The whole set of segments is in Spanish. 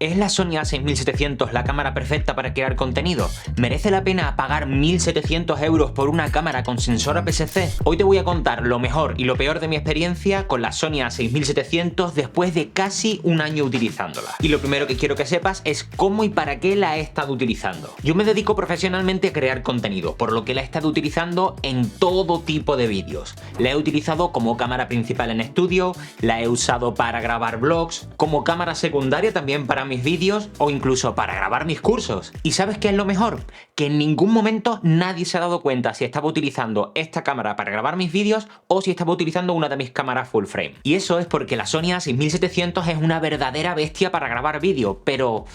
¿Es la Sony a6700 la cámara perfecta para crear contenido? ¿Merece la pena pagar 1.700 € por una cámara con sensor APS-C? Hoy te voy a contar lo mejor y lo peor de mi experiencia con la Sony a6700 después de casi un año utilizándola. Y lo primero que quiero que sepas es cómo y para qué la he estado utilizando. Yo me dedico profesionalmente a crear contenido, por lo que la he estado utilizando en todo tipo de vídeos. La he utilizado como cámara principal en estudio, la he usado para grabar vlogs, como cámara secundaria también para mis vídeos o incluso para grabar mis cursos. ¿Y sabes qué es lo mejor? Que en ningún momento nadie se ha dado cuenta si estaba utilizando esta cámara para grabar mis vídeos o si estaba utilizando una de mis cámaras full frame. Y eso es porque la Sony a6700 es una verdadera bestia para grabar vídeo, pero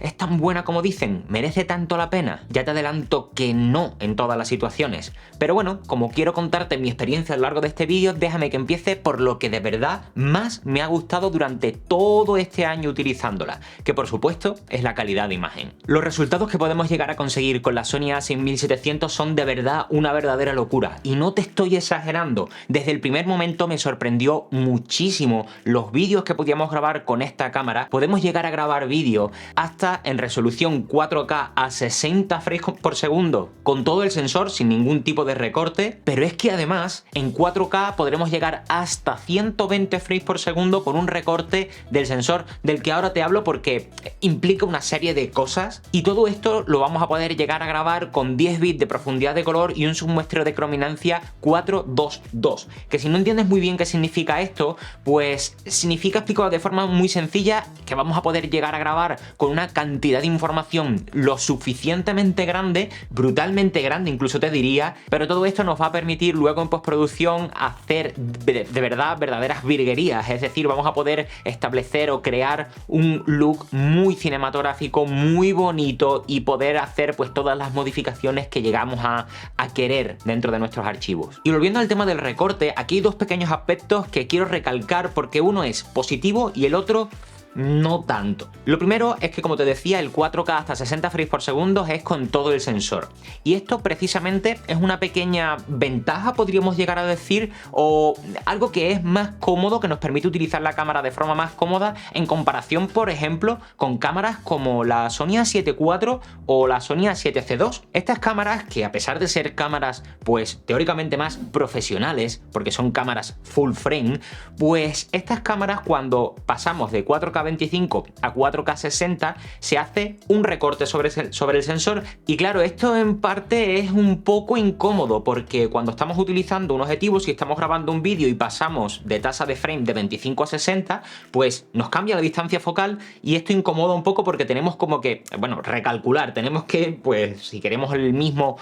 ¿es tan buena como dicen? ¿Merece tanto la pena? Ya te adelanto que no en todas las situaciones. Pero bueno, como quiero contarte mi experiencia a lo largo de este vídeo, déjame que empiece por lo que de verdad más me ha gustado durante todo este año utilizándola, que por supuesto es la calidad de imagen. Los resultados que podemos llegar a conseguir con la Sony a6700 son de verdad una verdadera locura, y no te estoy exagerando. Desde el primer momento me sorprendió muchísimo los vídeos que podíamos grabar con esta cámara. Podemos llegar a grabar vídeos hasta en resolución 4K a 60 frames por segundo con todo el sensor sin ningún tipo de recorte, pero es que además en 4K podremos llegar hasta 120 frames por segundo con un recorte del sensor del que ahora te hablo porque implica una serie de cosas, y todo esto lo vamos a poder llegar a grabar con 10 bits de profundidad de color y un submuestreo de crominancia 422, que si no entiendes muy bien qué significa esto, pues significa, explicado de forma muy sencilla, que vamos a poder llegar a grabar con una cantidad de información lo suficientemente grande, brutalmente grande incluso te diría, pero todo esto nos va a permitir luego en postproducción hacer de verdad verdaderas virguerías, es decir, vamos a poder establecer o crear un look muy cinematográfico, muy bonito, y poder hacer pues todas las modificaciones que llegamos a querer dentro de nuestros archivos. Y volviendo al tema del recorte, aquí hay dos pequeños aspectos que quiero recalcar porque uno es positivo y el otro no tanto. Lo primero es que, como te decía, el 4K hasta 60 frames por segundo es con todo el sensor. Y esto precisamente es una pequeña ventaja, podríamos llegar a decir, o algo que es más cómodo, que nos permite utilizar la cámara de forma más cómoda en comparación, por ejemplo, con cámaras como la Sony a7 IV o la Sony a7C2. Estas cámaras, que a pesar de ser cámaras, pues teóricamente más profesionales, porque son cámaras full frame, pues estas cámaras, cuando pasamos de 4K 25 a 4K 60 se hace un recorte sobre el sensor, y claro, esto en parte es un poco incómodo porque cuando estamos utilizando un objetivo, si estamos grabando un vídeo y pasamos de tasa de frame de 25 a 60, pues nos cambia la distancia focal, y esto incomoda un poco porque tenemos como que, bueno, recalcular, tenemos que, pues si queremos el mismo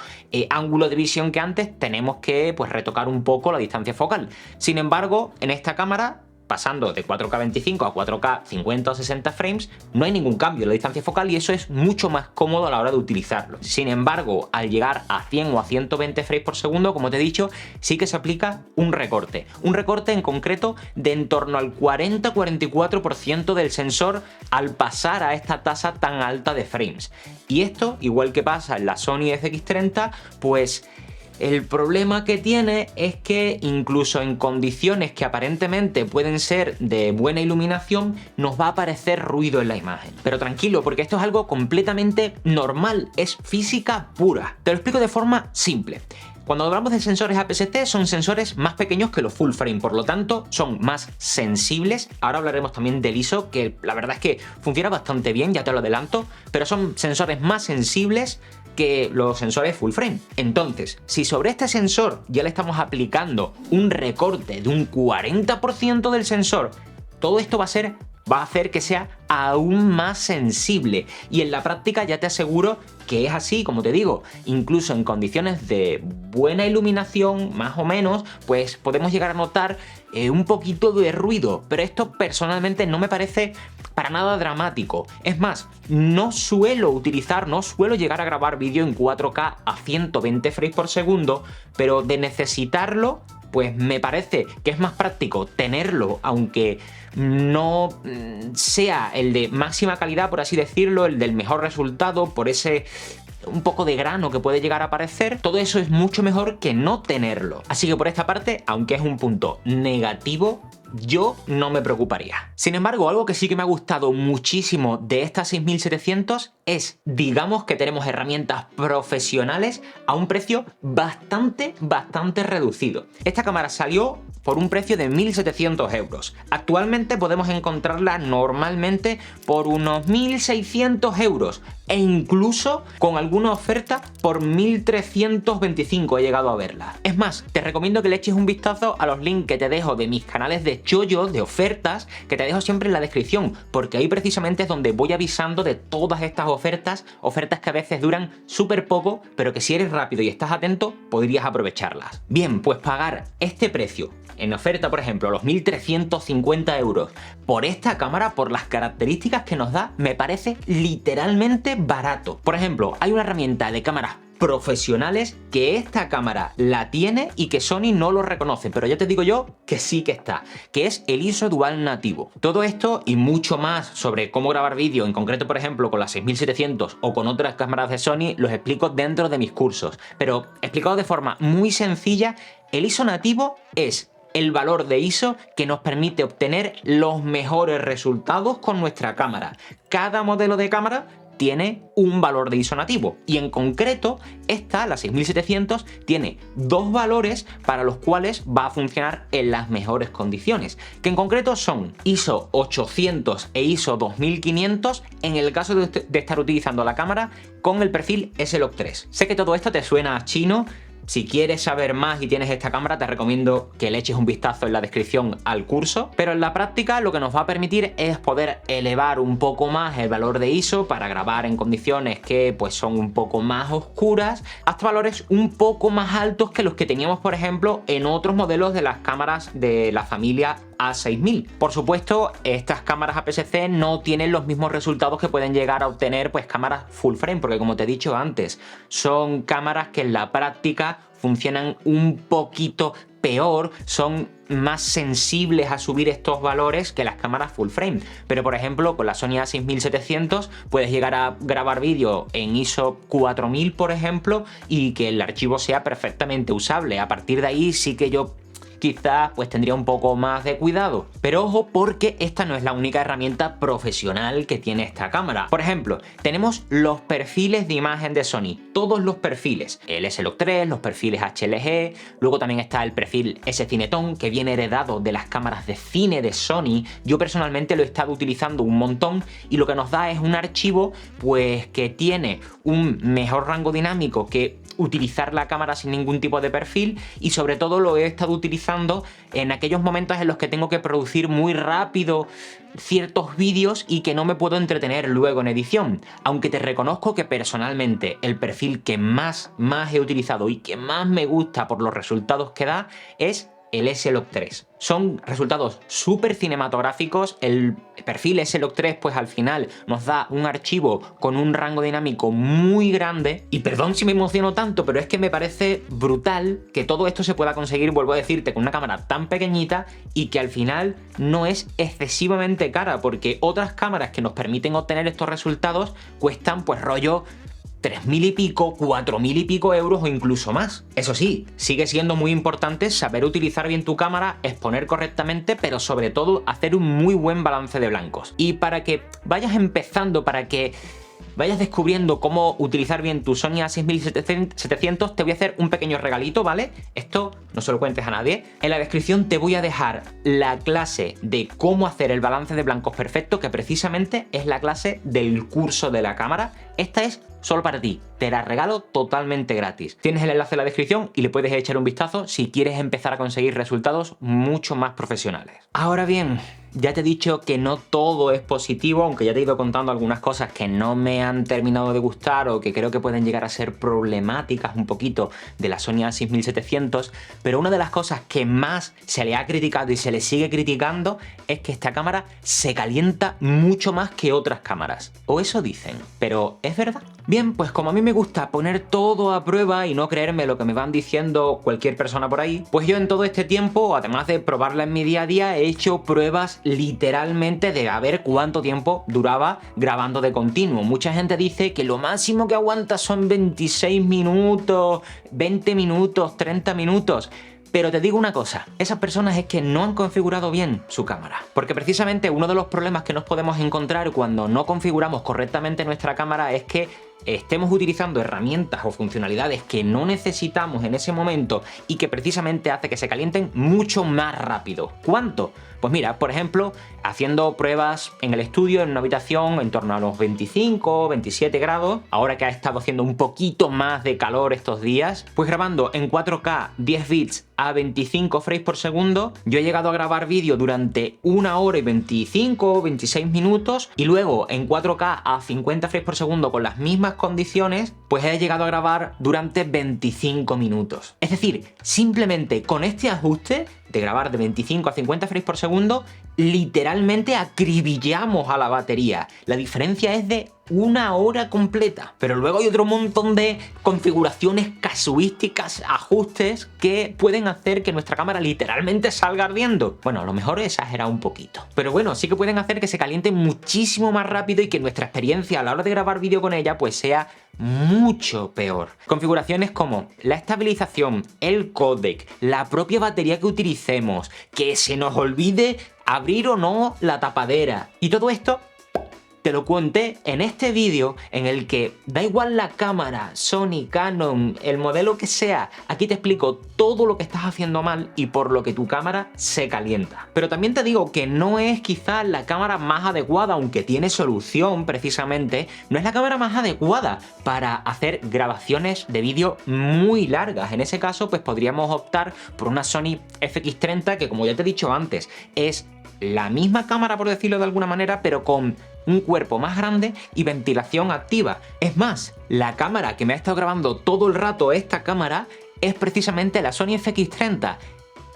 ángulo de visión que antes, tenemos que pues retocar un poco la distancia focal. Sin embargo, en esta cámara, pasando de 4K 25 a 4K 50 o 60 frames, no hay ningún cambio en la distancia focal, y eso es mucho más cómodo a la hora de utilizarlo. Sin embargo, al llegar a 100 o a 120 frames por segundo, como te he dicho, sí que se aplica un recorte. Un recorte en concreto de en torno al 40-44% del sensor al pasar a esta tasa tan alta de frames. Y esto, igual que pasa en la Sony FX30, pues el problema que tiene es que incluso en condiciones que aparentemente pueden ser de buena iluminación, nos va a aparecer ruido en la imagen. Pero tranquilo, porque esto es algo completamente normal, es física pura. Te lo explico de forma simple. Cuando hablamos de sensores APS-C, son sensores más pequeños que los full frame, por lo tanto son más sensibles. Ahora hablaremos también del ISO, que la verdad es que funciona bastante bien, ya te lo adelanto, pero son sensores más sensibles que los sensores full frame. Entonces, si sobre este sensor ya le estamos aplicando un recorte de un 40% del sensor, todo esto va a hacer que sea aún más sensible, y en la práctica ya te aseguro que es así, como te digo. Incluso en condiciones de buena iluminación, más o menos, pues podemos llegar a notar un poquito de ruido, pero esto personalmente no me parece para nada dramático. Es más, no suelo llegar a grabar vídeo en 4K a 120 frames por segundo, pero de necesitarlo, pues me parece que es más práctico tenerlo, aunque no sea el de máxima calidad, por así decirlo, el del mejor resultado, por ese un poco de grano que puede llegar a aparecer, todo eso es mucho mejor que no tenerlo. Así que por esta parte, aunque es un punto negativo, yo no me preocuparía. Sin embargo, algo que sí que me ha gustado muchísimo de esta 6700 es, digamos que tenemos herramientas profesionales a un precio bastante reducido. Esta cámara salió por un precio de 1.700 euros. Actualmente podemos encontrarla normalmente por unos 1.600 euros e incluso con alguna oferta por 1.325 he llegado a verla. Es más, te recomiendo que le eches un vistazo a los links que te dejo de mis canales de chollos, de ofertas, que te dejo siempre en la descripción, porque ahí precisamente es donde voy avisando de todas estas ofertas que a veces duran súper poco, pero que si eres rápido y estás atento, podrías aprovecharlas. Bien, pues pagar este precio en oferta, por ejemplo, los 1.350 euros por esta cámara, por las características que nos da, me parece literalmente barato. Por ejemplo, hay una herramienta de cámaras profesionales que esta cámara la tiene y que Sony no lo reconoce, pero ya te digo yo que sí que está, que es el ISO Dual nativo. Todo esto y mucho más sobre cómo grabar vídeo, en concreto por ejemplo con la 6700 o con otras cámaras de Sony, los explico dentro de mis cursos, pero explicado de forma muy sencilla, el ISO nativo es el valor de ISO que nos permite obtener los mejores resultados con nuestra cámara. Cada modelo de cámara tiene un valor de ISO nativo y en concreto esta, la 6700, tiene dos valores para los cuales va a funcionar en las mejores condiciones, que en concreto son ISO 800 e ISO 2500 en el caso de estar utilizando la cámara con el perfil S-Log3. Sé que todo esto te suena a chino. Si quieres saber más y tienes esta cámara, te recomiendo que le eches un vistazo en la descripción al curso, pero en la práctica lo que nos va a permitir es poder elevar un poco más el valor de ISO para grabar en condiciones que pues son un poco más oscuras, hasta valores un poco más altos que los que teníamos, por ejemplo, en otros modelos de las cámaras de la familia A6000. Por supuesto, estas cámaras APS-C no tienen los mismos resultados que pueden llegar a obtener pues cámaras full frame, porque como te he dicho antes, son cámaras que en la práctica funcionan un poquito peor, son más sensibles a subir estos valores que las cámaras full frame. Pero por ejemplo con la Sony a6700 puedes llegar a grabar vídeo en ISO 4000 por ejemplo y que el archivo sea perfectamente usable. A partir de ahí sí que yo quizás pues tendría un poco más de cuidado. Pero ojo, porque esta no es la única herramienta profesional que tiene esta cámara. Por ejemplo, tenemos los perfiles de imagen de Sony, todos los perfiles, el S-Log3, los perfiles HLG, luego también está el perfil S-Cineton que viene heredado de las cámaras de cine de Sony. Yo personalmente lo he estado utilizando un montón y lo que nos da es un archivo pues que tiene un mejor rango dinámico que utilizar la cámara sin ningún tipo de perfil y sobre todo lo he estado utilizando en aquellos momentos en los que tengo que producir muy rápido ciertos vídeos y que no me puedo entretener luego en edición. Aunque te reconozco que personalmente el perfil que más he utilizado y que más me gusta por los resultados que da es el S-Log3. Son resultados súper cinematográficos. El perfil S-Log3 pues al final nos da un archivo con un rango dinámico muy grande y perdón si me emociono tanto, pero es que me parece brutal que todo esto se pueda conseguir, vuelvo a decirte, con una cámara tan pequeñita y que al final no es excesivamente cara, porque otras cámaras que nos permiten obtener estos resultados cuestan pues rollo 3.000 y pico, 4.000 y pico euros o incluso más. Eso sí, sigue siendo muy importante saber utilizar bien tu cámara, exponer correctamente, pero sobre todo hacer un muy buen balance de blancos. Y para que vayas empezando, para que vayas descubriendo cómo utilizar bien tu Sony a6700, te voy a hacer un pequeño regalito, ¿vale? Esto no se lo cuentes a nadie. En la descripción te voy a dejar la clase de cómo hacer el balance de blancos perfecto, que precisamente es la clase del curso de la cámara. Esta es solo para ti, te la regalo totalmente gratis. Tienes el enlace en la descripción y le puedes echar un vistazo si quieres empezar a conseguir resultados mucho más profesionales. Ahora bien, ya te he dicho que no todo es positivo, aunque ya te he ido contando algunas cosas que no me han terminado de gustar o que creo que pueden llegar a ser problemáticas un poquito de la Sony a6700, pero una de las cosas que más se le ha criticado y se le sigue criticando es que esta cámara se calienta mucho más que otras cámaras. O eso dicen, pero ¿es verdad? Bien, pues como a mí me gusta poner todo a prueba y no creerme lo que me van diciendo cualquier persona por ahí, pues yo en todo este tiempo, además de probarla en mi día a día, he hecho pruebas literalmente de a ver cuánto tiempo duraba grabando de continuo. Mucha gente dice que lo máximo que aguanta son 26 minutos, 20 minutos, 30 minutos. Pero te digo una cosa, esas personas es que no han configurado bien su cámara. Porque precisamente uno de los problemas que nos podemos encontrar cuando no configuramos correctamente nuestra cámara es que estemos utilizando herramientas o funcionalidades que no necesitamos en ese momento y que precisamente hace que se calienten mucho más rápido. ¿Cuánto? Pues mira, por ejemplo, haciendo pruebas en el estudio, en una habitación en torno a los 25, 27 grados, ahora que ha estado haciendo un poquito más de calor estos días, pues grabando en 4K 10 bits a 25 frames por segundo, yo he llegado a grabar vídeo durante 1 hora y 25 o 26 minutos y luego en 4K a 50 frames por segundo con las mismas condiciones, pues he llegado a grabar durante 25 minutos. Es decir, simplemente con este ajuste de grabar de 25 a 50 frames por segundo, literalmente acribillamos a la batería. La diferencia es de 1 hora completa. Pero luego hay otro montón de configuraciones casuísticas, ajustes que pueden hacer que nuestra cámara literalmente salga ardiendo. Bueno, a lo mejor he exagerado un poquito. Pero bueno, sí que pueden hacer que se caliente muchísimo más rápido y que nuestra experiencia a la hora de grabar vídeo con ella pues sea mucho peor. Configuraciones como la estabilización, el códec, la propia batería que utilicemos, que se nos olvide abrir o no la tapadera. Y todo esto te lo conté en este vídeo en el que da igual la cámara, Sony, Canon, el modelo que sea, aquí te explico todo lo que estás haciendo mal y por lo que tu cámara se calienta. Pero también te digo que no es quizás la cámara más adecuada, aunque tiene solución precisamente, no es la cámara más adecuada para hacer grabaciones de vídeo muy largas. En ese caso, pues podríamos optar por una Sony FX30 que, como ya te he dicho antes, es la misma cámara, por decirlo de alguna manera, pero con un cuerpo más grande y ventilación activa. Es más, la cámara que me ha estado grabando todo el rato esta cámara es precisamente la Sony FX30.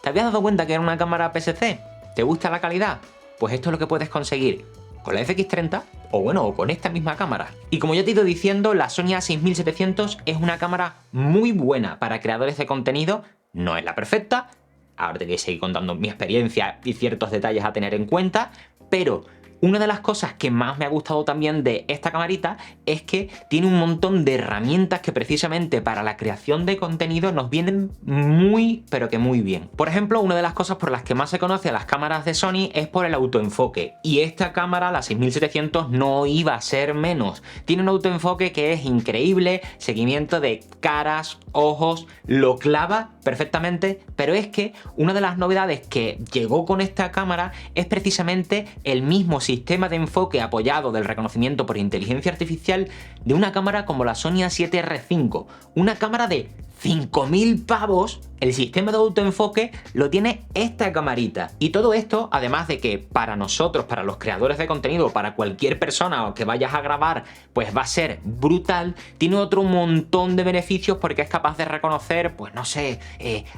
¿Te habías dado cuenta que era una cámara PSC? ¿Te gusta la calidad? Pues esto es lo que puedes conseguir con la FX30 o bueno, o con esta misma cámara. Y como ya te he ido diciendo, la Sony a6700 es una cámara muy buena para creadores de contenido. No es la perfecta, ahora te voy a seguir contando mi experiencia y ciertos detalles a tener en cuenta, pero una de las cosas que más me ha gustado también de esta camarita es que tiene un montón de herramientas que precisamente para la creación de contenido nos vienen muy, pero que muy bien. Por ejemplo, una de las cosas por las que más se conoce a las cámaras de Sony es por el autoenfoque. Y esta cámara, la 6700, no iba a ser menos. Tiene un autoenfoque que es increíble, seguimiento de caras, ojos, lo clava perfectamente, pero es que una de las novedades que llegó con esta cámara es precisamente el mismo sistema de enfoque apoyado del reconocimiento por inteligencia artificial de una cámara como la Sony A7R5, una cámara de 5.000 pavos. El sistema de autoenfoque lo tiene esta camarita. Y todo esto, además de que para nosotros, para los creadores de contenido, para cualquier persona que vayas a grabar, pues va a ser brutal, tiene otro montón de beneficios porque es capaz de reconocer, pues no sé,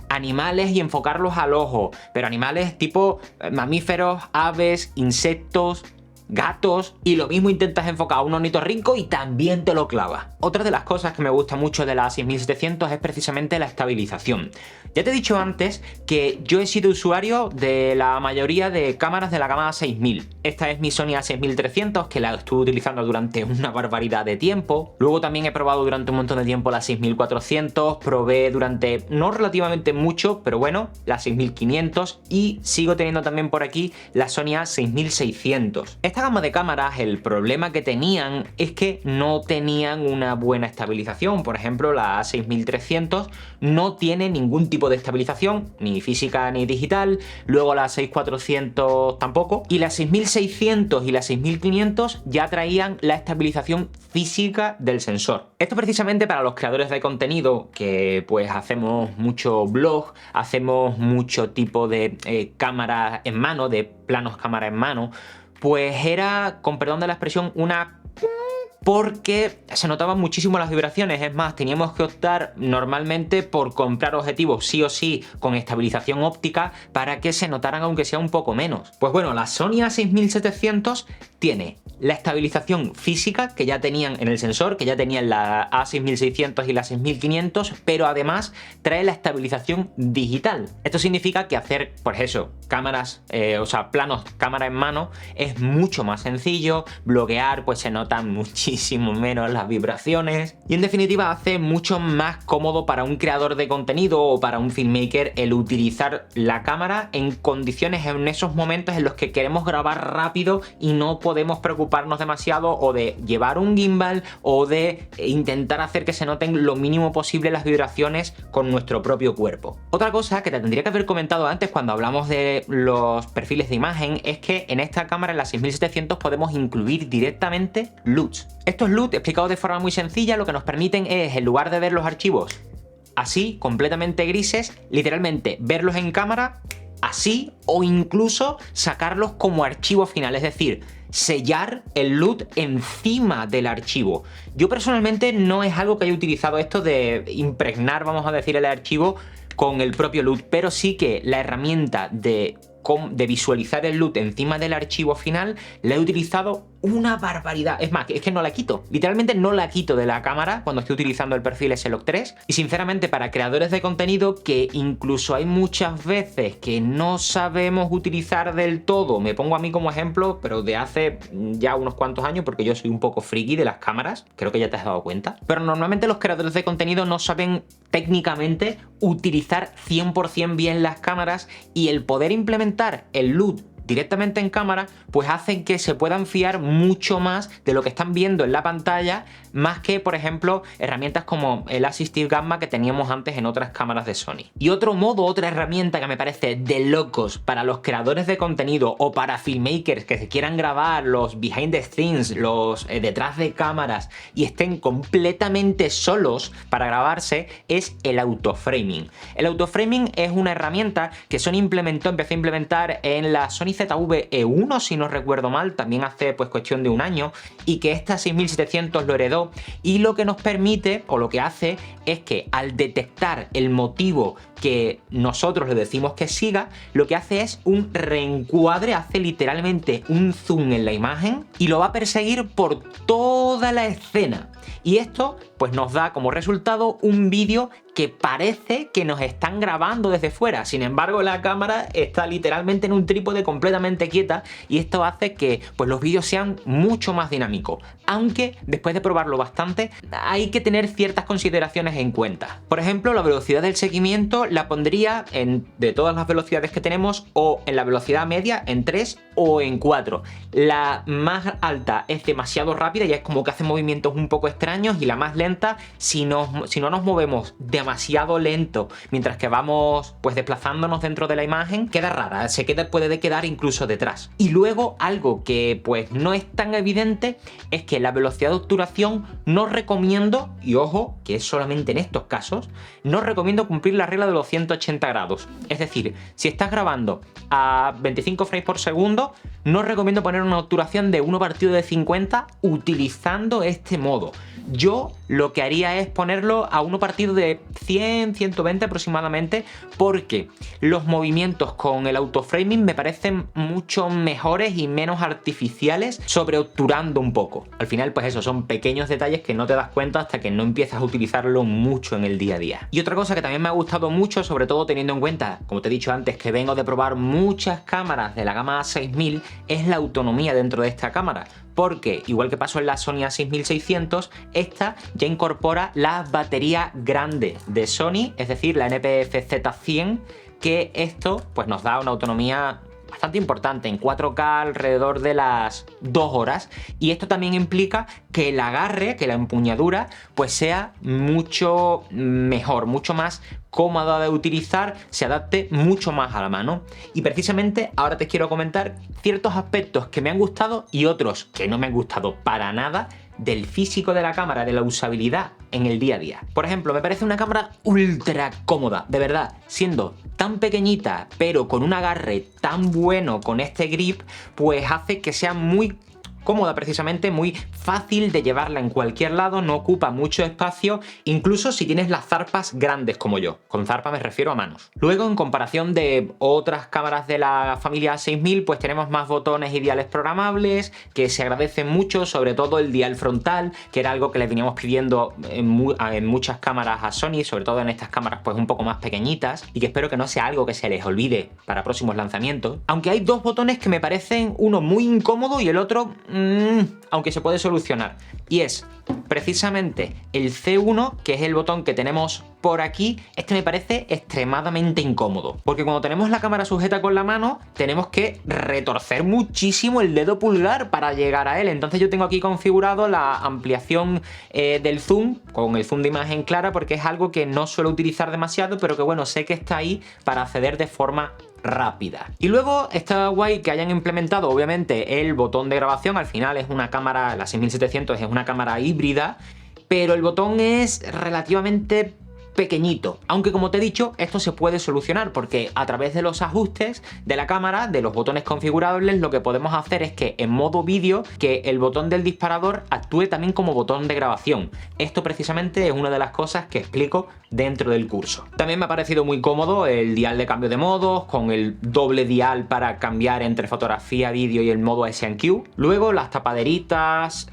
animales y enfocarlos al ojo, pero animales tipo mamíferos, aves, insectos, gatos, y lo mismo intentas enfocar a un ornitorrinco y también te lo clava. Otra de las cosas que me gusta mucho de la 6700 es precisamente la estabilización. Ya te he dicho antes que yo he sido usuario de la mayoría de cámaras de la gama 6000. Esta es mi Sony a6300, que la estuve utilizando durante una barbaridad de tiempo. Luego también he probado durante un montón de tiempo la 6400, probé durante no relativamente mucho, pero bueno, la 6500, y sigo teniendo también por aquí la Sony a6600. Esta gama de cámaras, el problema que tenían es que no tenían una buena estabilización. Por ejemplo, la A6300 no tiene ningún tipo de estabilización, ni física ni digital. Luego la 6400 tampoco. Y la 6600 y la 6500 ya traían la estabilización física del sensor. Esto precisamente para los creadores de contenido que pues hacemos mucho blog, hacemos mucho tipo de cámara en mano, de planos cámara en mano, pues era, con perdón de la expresión, una porque se notaban muchísimo las vibraciones. Es más, teníamos que optar normalmente por comprar objetivos sí o sí con estabilización óptica para que se notaran aunque sea un poco menos. Pues bueno, la Sony a6700 tiene la estabilización física que ya tenían en el sensor, que ya tenían la A6600 y la 6500, pero además trae la estabilización digital. Esto significa que hacer, pues eso, cámaras, planos cámara en mano es mucho más sencillo, bloquear pues se notan muchísimo menos las vibraciones y en definitiva hace mucho más cómodo para un creador de contenido o para un filmmaker el utilizar la cámara en condiciones, en esos momentos en los que queremos grabar rápido y no podemos preocuparnos demasiado o de llevar un gimbal o de intentar hacer que se noten lo mínimo posible las vibraciones con nuestro propio cuerpo. Otra cosa que te tendría que haber comentado antes cuando hablamos de los perfiles de imagen es que en esta cámara, en la 6700, podemos incluir directamente LUTs. Estos LUTs, explicados de forma muy sencilla, lo que nos permiten es, en lugar de ver los archivos así, completamente grises, literalmente verlos en cámara así o incluso sacarlos como archivo final, es decir, sellar el LUT encima del archivo. Yo personalmente no es algo que haya utilizado esto de impregnar, vamos a decir, el archivo con el propio LUT, pero sí que la herramienta de visualizar el LUT encima del archivo final la he utilizado una barbaridad. Es más, es que no la quito. Literalmente no la quito de la cámara cuando estoy utilizando el perfil S-Log 3. Y sinceramente, para creadores de contenido que incluso hay muchas veces que no sabemos utilizar del todo, me pongo a mí como ejemplo, pero de hace ya unos cuantos años, porque yo soy un poco friki de las cámaras, creo que ya te has dado cuenta. Pero normalmente los creadores de contenido no saben técnicamente utilizar 100% bien las cámaras, y el poder implementar el LUT directamente en cámara pues hacen que se puedan fiar mucho más de lo que están viendo en la pantalla, más que, por ejemplo, herramientas como el Assistive Gamma que teníamos antes en otras cámaras de Sony. Y otro modo, otra herramienta que me parece de locos para los creadores de contenido o para filmmakers que se quieran grabar los behind the scenes, los detrás de cámaras y estén completamente solos para grabarse, es el autoframing. El autoframing es una herramienta que Sony empezó a implementar en la Sony ZV-E1, si no recuerdo mal, también hace pues cuestión de un año, y que esta 6700 lo heredó, y lo que nos permite, o lo que hace, es que al detectar el motivo que nosotros le decimos que siga, lo que hace es un reencuadre, hace literalmente un zoom en la imagen y lo va a perseguir por toda la escena. Y esto pues nos da como resultado un vídeo que parece que nos están grabando desde fuera. Sin embargo, la cámara está literalmente en un trípode completamente quieta, y esto hace que pues los vídeos sean mucho más dinámicos. Aunque después de probarlo bastante, hay que tener ciertas consideraciones en cuenta. Por ejemplo, la velocidad del seguimiento la pondría de todas las velocidades que tenemos, o en la velocidad media en 3 o en 4. La más alta es demasiado rápida, ya es como que hace movimientos un poco extraños, y la más lenta, si no nos movemos demasiado lento mientras que vamos pues desplazándonos dentro de la imagen, queda rara, puede quedar incluso detrás. Y luego algo que pues no es tan evidente es que la velocidad de obturación no recomiendo, y ojo que es solamente en estos casos, no recomiendo cumplir la regla de los 180 grados. Es decir, si estás grabando a 25 frames por segundo, no recomiendo poner una obturación de 1/50 utilizando este modo. Yo lo que haría es ponerlo a 1/100, 120 aproximadamente, porque los movimientos con el autoframing me parecen mucho mejores y menos artificiales, sobreobturando un poco. Al final, pues eso, son pequeños detalles que no te das cuenta hasta que no empiezas a utilizarlo mucho en el día a día. Y otra cosa que también me ha gustado mucho, sobre todo teniendo en cuenta, como te he dicho antes, que vengo de probar muchas cámaras de la gama A6000, es la autonomía dentro de esta cámara. Porque, igual que pasó en la Sony A6600, esta ya incorpora la batería grande de Sony, es decir, la NPF-Z100, que esto pues nos da una autonomía bastante importante, en 4K alrededor de las 2 horas, y esto también implica que el agarre, que la empuñadura pues sea mucho mejor, mucho más cómoda de utilizar, se adapte mucho más a la mano. Y precisamente ahora te quiero comentar ciertos aspectos que me han gustado y otros que no me han gustado para nada del físico de la cámara, de la usabilidad en el día a día. Por ejemplo, me parece una cámara ultra cómoda, de verdad, siendo tan pequeñita pero con un agarre tan bueno con este grip, pues hace que sea muy cómoda precisamente, muy fácil de llevarla en cualquier lado, no ocupa mucho espacio, incluso si tienes las zarpas grandes como yo. Con zarpa me refiero a manos. Luego, en comparación de otras cámaras de la familia A6000, pues tenemos más botones y diales programables, que se agradecen mucho, sobre todo el dial frontal, que era algo que les veníamos pidiendo en muchas cámaras a Sony, sobre todo en estas cámaras pues un poco más pequeñitas, y que espero que no sea algo que se les olvide para próximos lanzamientos. Aunque hay dos botones que me parecen uno muy incómodo y el otro, aunque se puede solucionar. Y es precisamente el C1, que es el botón que tenemos por aquí. Este me parece extremadamente incómodo, porque cuando tenemos la cámara sujeta con la mano, tenemos que retorcer muchísimo el dedo pulgar para llegar a él. Entonces yo tengo aquí configurado la ampliación del zoom, con el zoom de imagen clara, porque es algo que no suelo utilizar demasiado, pero que bueno, sé que está ahí para acceder de forma rápida. Y luego está guay que hayan implementado obviamente el botón de grabación. Al final es una cámara, la 6700 es una cámara híbrida, pero el botón es relativamente pequeñito, aunque como te he dicho, esto se puede solucionar porque a través de los ajustes de la cámara, de los botones configurables, lo que podemos hacer es que en modo vídeo, que el botón del disparador actúe también como botón de grabación. Esto precisamente es una de las cosas que explico dentro del curso. También me ha parecido muy cómodo el dial de cambio de modos, con el doble dial para cambiar entre fotografía, vídeo y el modo S&Q. Luego las tapaderitas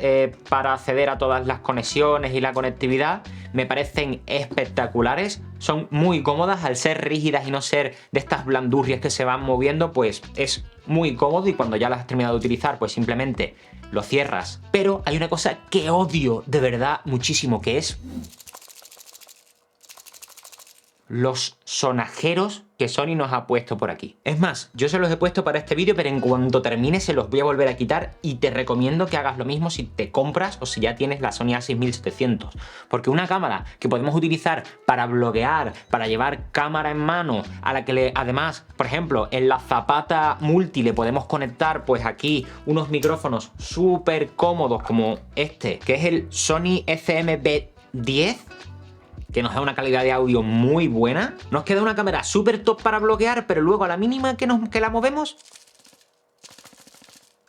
para acceder a todas las conexiones y la conectividad me parecen espectaculares, son muy cómodas al ser rígidas y no ser de estas blandurrias que se van moviendo, pues es muy cómodo y cuando ya las has terminado de utilizar pues simplemente lo cierras. Pero hay una cosa que odio de verdad muchísimo, que es los sonajeros que Sony nos ha puesto por aquí. Es más, yo se los he puesto para este vídeo, pero en cuanto termine se los voy a volver a quitar y te recomiendo que hagas lo mismo si te compras o si ya tienes la Sony A6700. Porque una cámara que podemos utilizar para bloguear, para llevar cámara en mano, a la que además, por ejemplo, en la zapata multi le podemos conectar pues aquí unos micrófonos súper cómodos como este, que es el Sony FMB10, que nos da una calidad de audio muy buena. Nos queda una cámara súper top para bloquear, pero luego a la mínima que la movemos,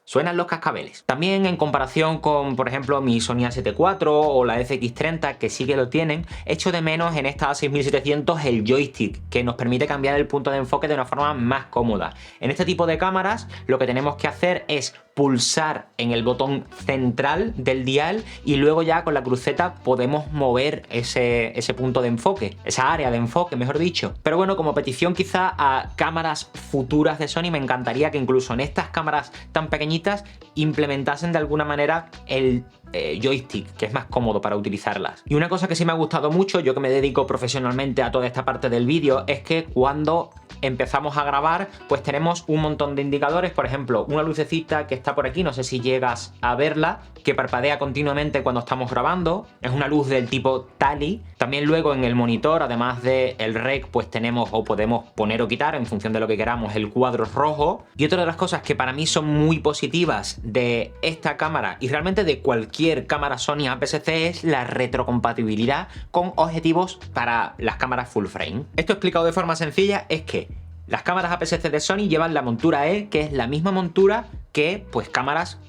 suenan los cascabeles. También en comparación con, por ejemplo, mi Sony A7 IV o la FX30, que sí que lo tienen, echo de menos en esta A6700 el joystick, que nos permite cambiar el punto de enfoque de una forma más cómoda. En este tipo de cámaras lo que tenemos que hacer es pulsar en el botón central del dial y luego ya con la cruceta podemos mover ese punto de enfoque, esa área de enfoque, mejor dicho. Pero bueno, como petición quizá a cámaras futuras de Sony, me encantaría que incluso en estas cámaras tan pequeñitas implementasen de alguna manera el joystick, que es más cómodo para utilizarlas. Y una cosa que sí me ha gustado mucho, yo que me dedico profesionalmente a toda esta parte del vídeo, es que cuando empezamos a grabar pues tenemos un montón de indicadores. Por ejemplo, una lucecita que está por aquí, no sé si llegas a verla, que parpadea continuamente cuando estamos grabando, es una luz del tipo Tally. También luego en el monitor, además del rec, pues tenemos o podemos poner o quitar en función de lo que queramos el cuadro rojo. Y otra de las cosas que para mí son muy positivas de esta cámara y realmente de cualquier cámara Sony APS-C es la retrocompatibilidad con objetivos para las cámaras full frame. Esto explicado de forma sencilla es que las cámaras APS-C de Sony llevan la montura E, que es la misma montura que pues cámaras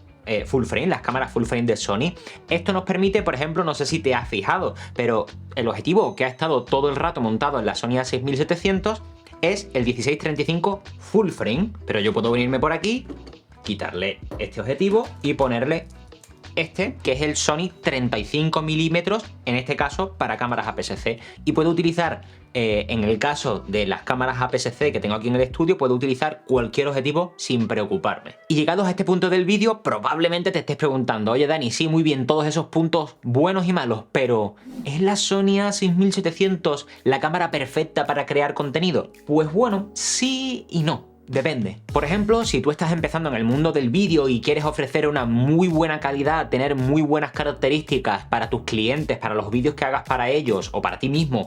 full frame, las cámaras full frame de Sony. Esto nos permite, por ejemplo, no sé si te has fijado, pero el objetivo que ha estado todo el rato montado en la Sony A6700 es el 16-35 full frame, pero yo puedo venirme por aquí, quitarle este objetivo y ponerle este, que es el Sony 35 mm, en este caso para cámaras APS-C, y puedo utilizar, en el caso de las cámaras APS-C que tengo aquí en el estudio, puedo utilizar cualquier objetivo sin preocuparme. Y llegados a este punto del vídeo, probablemente te estés preguntando, oye Dani, sí, muy bien, todos esos puntos buenos y malos, pero ¿es la Sony A6700 la cámara perfecta para crear contenido? Pues bueno, sí y no. Depende. Por ejemplo, si tú estás empezando en el mundo del vídeo y quieres ofrecer una muy buena calidad, tener muy buenas características para tus clientes, para los vídeos que hagas para ellos o para ti mismo,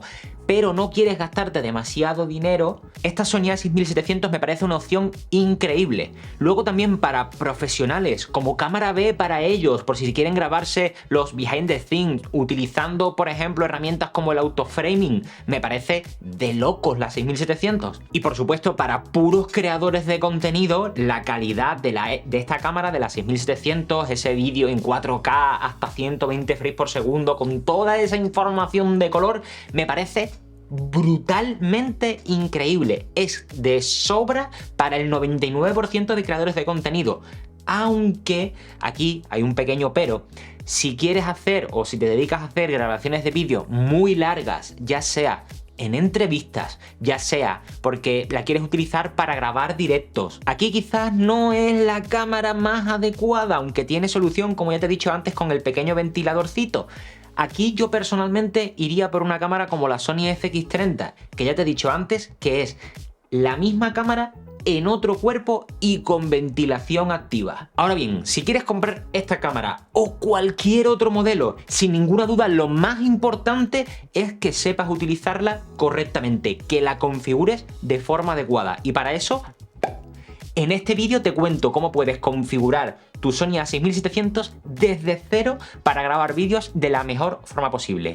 pero no quieres gastarte demasiado dinero, esta Sony a6700 me parece una opción increíble. Luego también para profesionales, como cámara B para ellos, por si quieren grabarse los behind the scenes, utilizando por ejemplo herramientas como el autoframing, me parece de locos la 6700. Y por supuesto para puros creadores de contenido, la calidad de esta cámara, de la 6700, ese vídeo en 4K hasta 120 frames por segundo, con toda esa información de color, me parece brutalmente increíble. Es de sobra para el 99% de creadores de contenido. Aunque aquí hay un pequeño pero. Si quieres hacer o si te dedicas a hacer grabaciones de vídeo muy largas, ya sea en entrevistas, ya sea porque la quieres utilizar para grabar directos, aquí quizás no es la cámara más adecuada, aunque tiene solución, como ya te he dicho antes, con el pequeño ventiladorcito. Aquí yo personalmente iría por una cámara como la Sony FX30, que ya te he dicho antes que es la misma cámara en otro cuerpo y con ventilación activa. Ahora bien, si quieres comprar esta cámara o cualquier otro modelo, sin ninguna duda lo más importante es que sepas utilizarla correctamente, que la configures de forma adecuada, y para eso en este vídeo te cuento cómo puedes configurar tu Sony a6700 desde cero para grabar vídeos de la mejor forma posible.